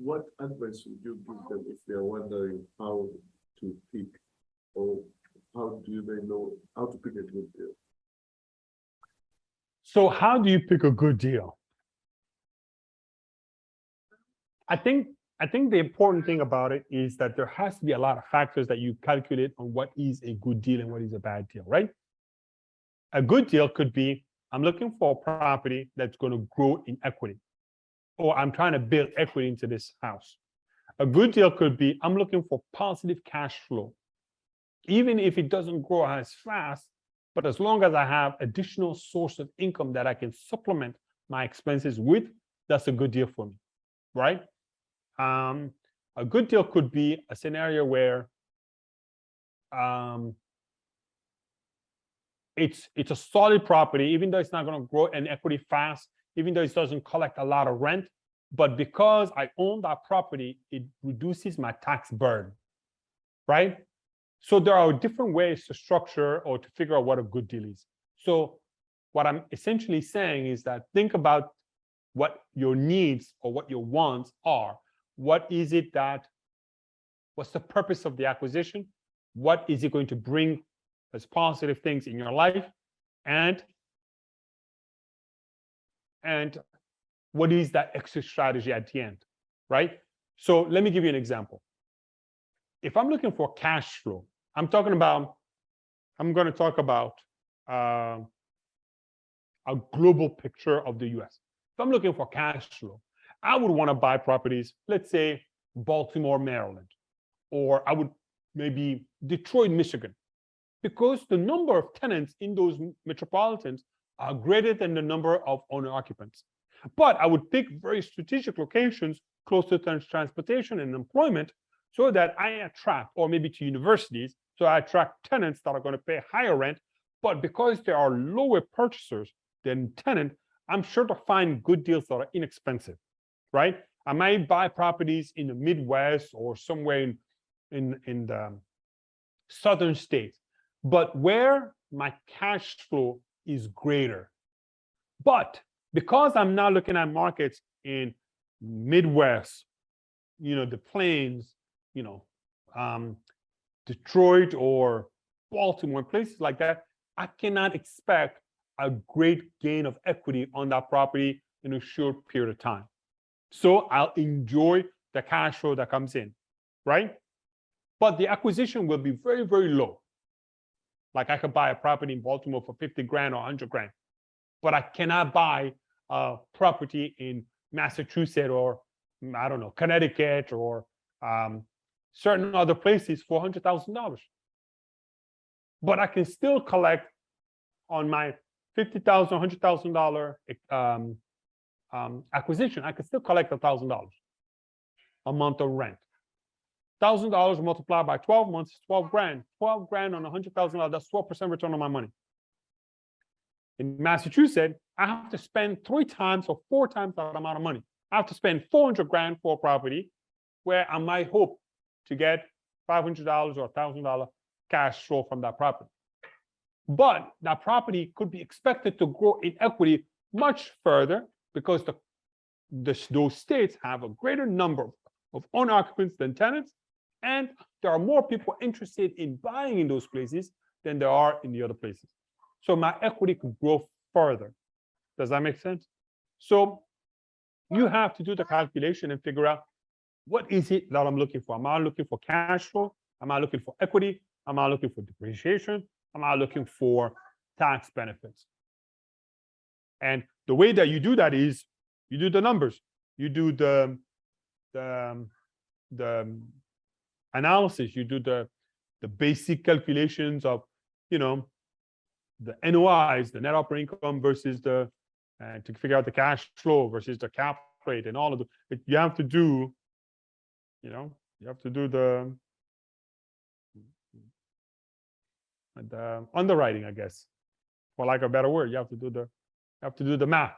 what advice would you give them if they're wondering how to pick, or how do they know how to pick a good deal? So how do you pick a good deal? I think the important thing about it is that there has to be a lot of factors that you calculate on what is a good deal and what is a bad deal, right? A good deal could be, I'm looking for a property that's going to grow in equity, or I'm trying to build equity into this house. A good deal could be, I'm looking for positive cash flow. Even if it doesn't grow as fast, but as long as I have additional source of income that I can supplement my expenses with, that's a good deal for me, right? A good deal could be a scenario where it's a solid property, even though it's not going to grow in equity fast, even though it doesn't collect a lot of rent, but because I own that property, it reduces my tax burden, right? So there are different ways to structure or to figure out what a good deal is. So what I'm essentially saying is that think about what your needs or what your wants are. What is it that, what's the purpose of the acquisition? What is it going to bring as positive things in your life? And what is that exit strategy at the end, right? So let me give you an example. If I'm looking for cash flow, I'm going to talk about a global picture of the US. If I'm looking for cash flow, I would want to buy properties, let's say Baltimore, Maryland, or I would maybe Detroit, Michigan, because the number of tenants in those metropolitans are greater than the number of owner occupants. But I would pick very strategic locations close to transportation and employment so that I attract, or maybe to universities, so I attract tenants that are going to pay higher rent. But because there are lower purchasers than tenant, I'm sure to find good deals that are inexpensive, right? I might buy properties in the Midwest or somewhere in the southern states, but where my cash flow is greater. But because I'm now looking at markets in Midwest, the Plains, Detroit or Baltimore, places like that, I cannot expect a great gain of equity on that property in a short period of time. So I'll enjoy the cash flow that comes in, right? But the acquisition will be very, very low. Like I could buy a property in Baltimore for 50 grand or 100 grand, but I cannot buy a property in Massachusetts or, I don't know, Connecticut or certain other places for $100,000. But I can still collect on my $50,000, $100,000 acquisition. I can still collect $1,000 a month of rent. $1,000 multiplied by 12 months, 12 grand. 12 grand on $100,000, that's 12% return on my money. In Massachusetts, I have to spend 3 times or 4 times that amount of money. I have to spend 400 grand for a property where I might hope to get $500 or $1,000 cash flow from that property. But that property could be expected to grow in equity much further because those states have a greater number of owner occupants than tenants, and there are more people interested in buying in those places than there are in the other places. So my equity could grow further. Does that make sense? So you have to do the calculation and figure out, what is it that I'm looking for? Am I looking for cash flow? Am I looking for equity? Am I looking for depreciation? Am I looking for tax benefits? And the way that you do that is you do the numbers. You do the analysis. You do the basic calculations of, the NOIs, the net operating income versus to figure out the cash flow versus the cap rate and all of the, you have to do, you have to do the underwriting, I guess, for lack of a better word. You have to do the math.